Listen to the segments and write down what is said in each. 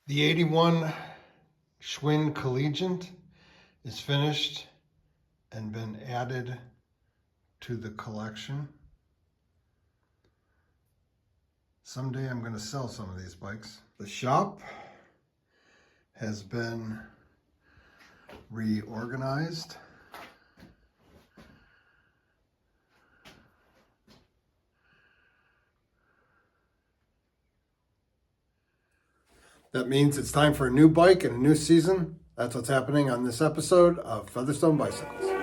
The 81 Schwinn Collegiate is finished and been added to the collection. Someday I'm going to sell some of these bikes. The shop has been reorganized. That means it's time for a new bike and a new season. That's what's happening on this episode of Featherstone Bicycles.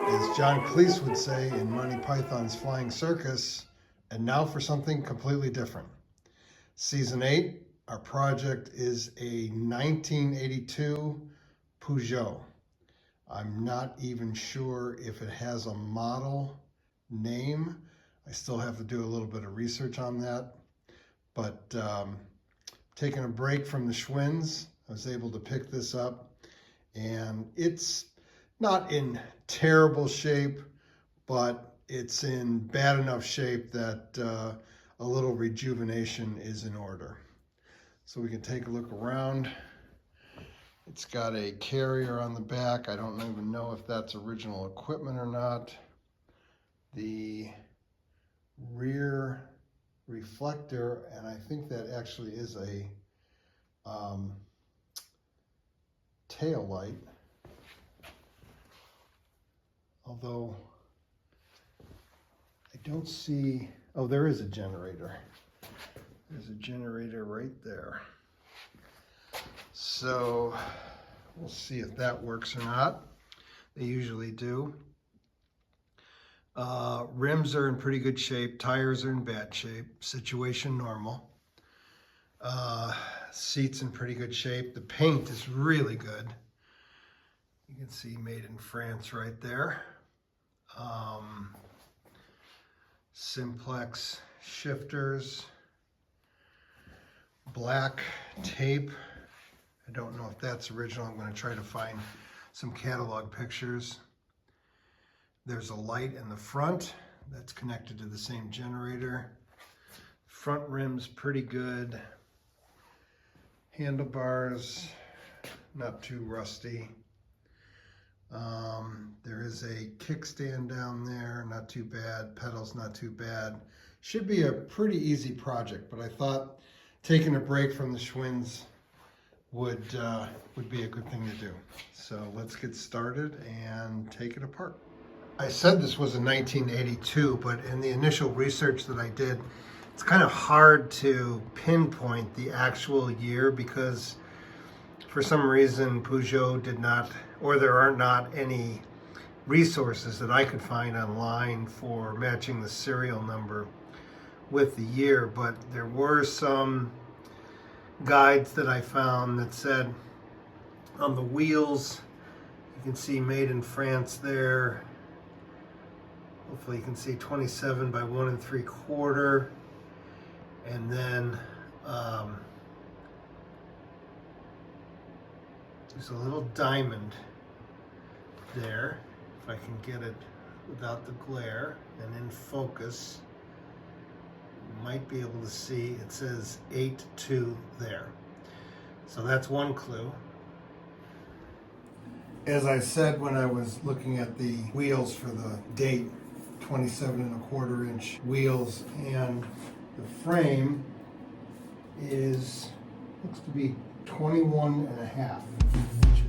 As John Cleese would say in Monty Python's Flying Circus, and now for something completely different. Season 8, our project is a 1982 Peugeot. I'm not even sure if it has a model name. I still have to do a little bit of research on that. But taking a break from the Schwinns, I was able to pick this up, and it's not in terrible shape, but it's in bad enough shape that a little rejuvenation is in order. So we can take a look around. It's got a carrier on the back. I don't even know if that's original equipment or not. The rear reflector, and I think that actually is a tail light. Although I don't see, oh, there is a generator. There's a generator right there. So we'll see if that works or not. They usually do. Rims are in pretty good shape. Tires are in bad shape. Situation normal. Seats in pretty good shape. The paint is really good. You can see made in France right there. Simplex shifters, black tape. I don't know if that's original. I'm going to try to find some catalog pictures. There's a light in the front that's connected to the same generator. Front rim's pretty good. Handlebars, not too rusty. There is a kickstand down there, not too bad. Pedals, not too bad. Should be a pretty easy project, but I thought taking a break from the Schwinns would be a good thing to do. So let's get started and take it apart. I said this was a 1982, but in the initial research that I did, it's kind of hard to pinpoint the actual year because for some reason Peugeot did not, or there are not any resources that I could find online for matching the serial number with the year, but there were some guides that I found that said on the wheels, you can see made in France there. Hopefully you can see 27 by 1 3/4, and then there's a little diamond there, if I can get it without the glare and in focus. You might be able to see it says 8-2 there. So that's one clue. As I said when I was looking at the wheels for the date, 27 1/4 wheels, and the frame looks to be 21 1/2 inches.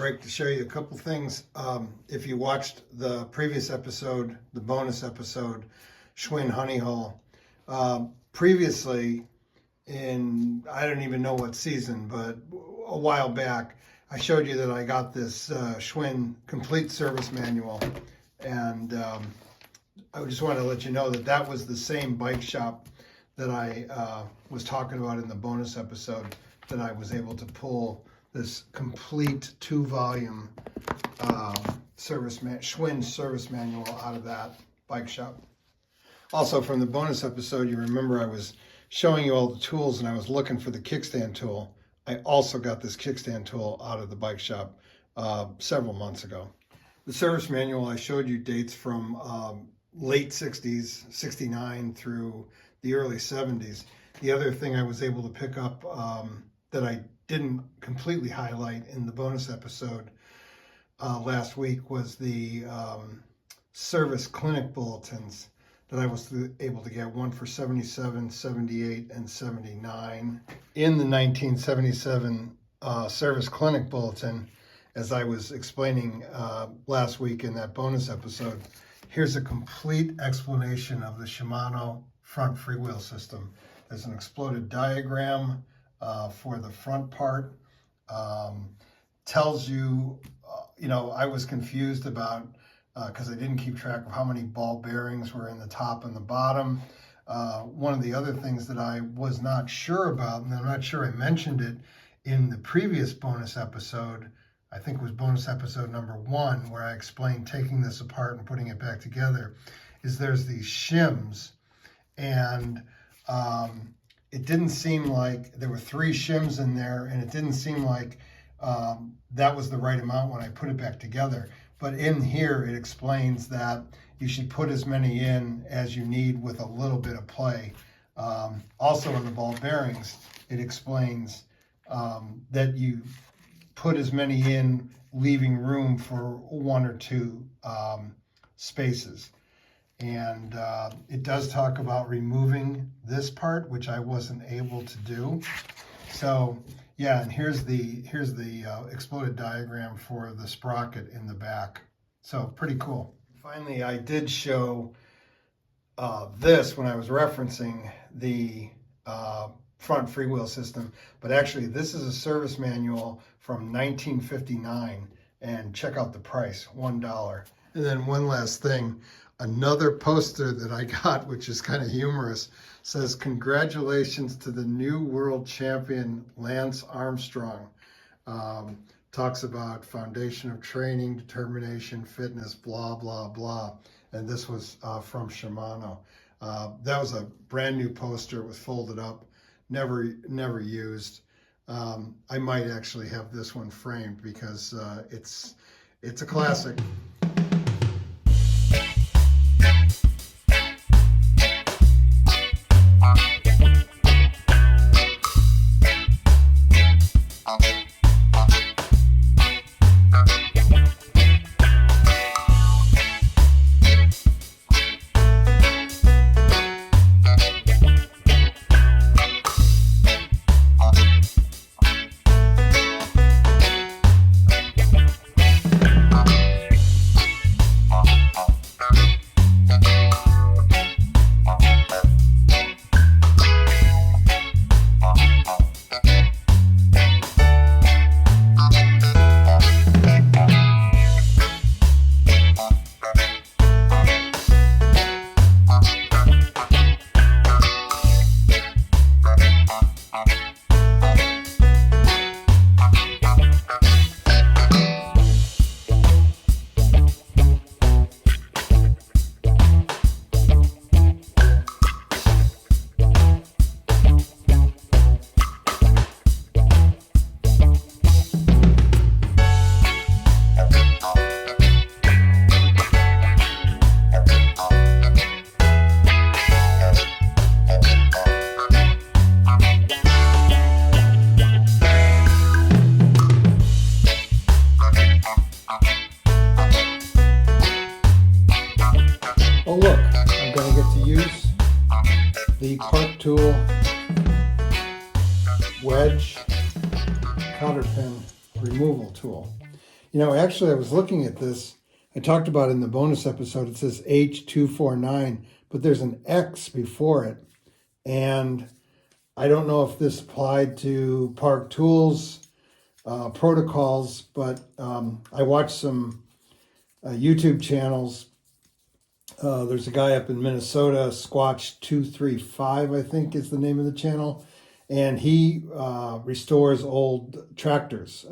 break to show you a couple things. If you watched the previous episode, the bonus episode, Schwinn honey hole, previously in, I don't even know what season, but a while back, I showed you that I got this Schwinn complete service manual, and I just wanted to let you know that that was the same bike shop that I was talking about in the bonus episode, that I was able to pull this complete 2-volume Schwinn service manual out of that bike shop. Also, from the bonus episode, you remember I was showing you all the tools and I was looking for the kickstand tool. I also got this kickstand tool out of the bike shop several months ago. The service manual I showed you dates from late 60s, 69 through the early 70s. The other thing I was able to pick up that I didn't completely highlight in the bonus episode last week was the service clinic bulletins that I was able to get, one for 77, 78, and 79. In the 1977 service clinic bulletin, as I was explaining last week in that bonus episode, here's a complete explanation of the Shimano front freewheel system. There's an exploded diagram for the front part. Tells you, I was confused about, because I didn't keep track of how many ball bearings were in the top and the bottom. One of the other things that I was not sure about, and I'm not sure I mentioned it in the previous bonus episode, I think it was bonus episode number 1, where I explained taking this apart and putting it back together, is there's these shims, and it didn't seem like, there were 3 shims in there, and it didn't seem like that was the right amount when I put it back together. But in here, it explains that you should put as many in as you need with a little bit of play. Also in the ball bearings, it explains that you put as many in, leaving room for 1 or 2 spaces. And it does talk about removing this part, which I wasn't able to do. So yeah, and here's the exploded diagram for the sprocket in the back. So pretty cool. Finally, I did show this when I was referencing the front freewheel system, but actually this is a service manual from 1959, and check out the price, $1. And then one last thing, another poster that I got, which is kind of humorous, says, "Congratulations to the new world champion, Lance Armstrong." Talks about foundation of training, determination, fitness, blah, blah, blah. And this was from Shimano. That was a brand new poster. It was folded up, never used. I might actually have this one framed because it's a classic. Oh look, I'm going to get to use the park tool, wedge, counter pin removal tool. You know, actually, I was looking at this. I talked about it in the bonus episode. It says H249, but there's an X before it. And I don't know if this applied to Park Tools protocols, but I watched some YouTube channels. There's a guy up in Minnesota, Squatch235, I think is the name of the channel. And he restores old tractors.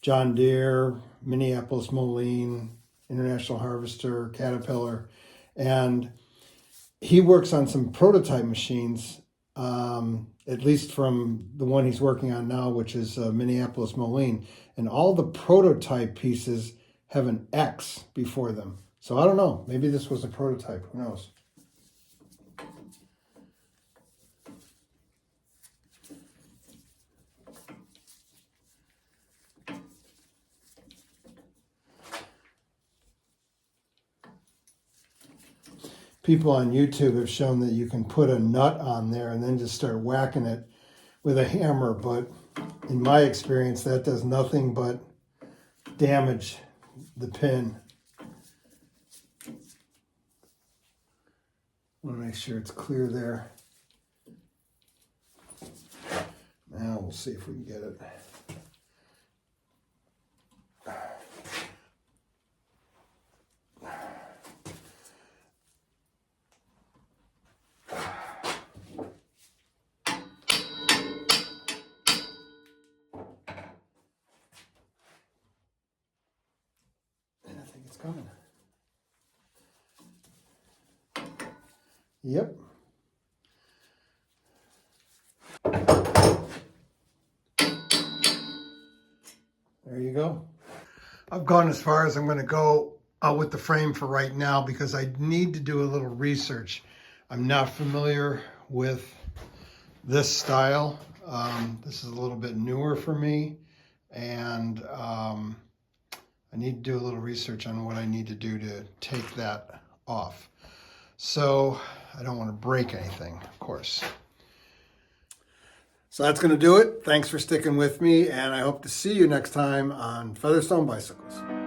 John Deere, Minneapolis Moline, International Harvester, Caterpillar. And he works on some prototype machines, at least from the one he's working on now, which is Minneapolis Moline. And all the prototype pieces have an X before them. So I don't know. Maybe this was a prototype. Who knows? People on YouTube have shown that you can put a nut on there and then just start whacking it with a hammer, but in my experience, that does nothing but damage the pin. I want to make sure it's clear there. Now we'll see if we can get it. It's coming. Yep. There you go. I've gone as far as I'm going to go with the frame for right now because I need to do a little research. I'm not familiar with this style. This is a little bit newer for me, and I need to do a little research on what I need to do to take that off. So I don't want to break anything, of course. So that's going to do it. Thanks for sticking with me, and I hope to see you next time on Featherstone Bicycles.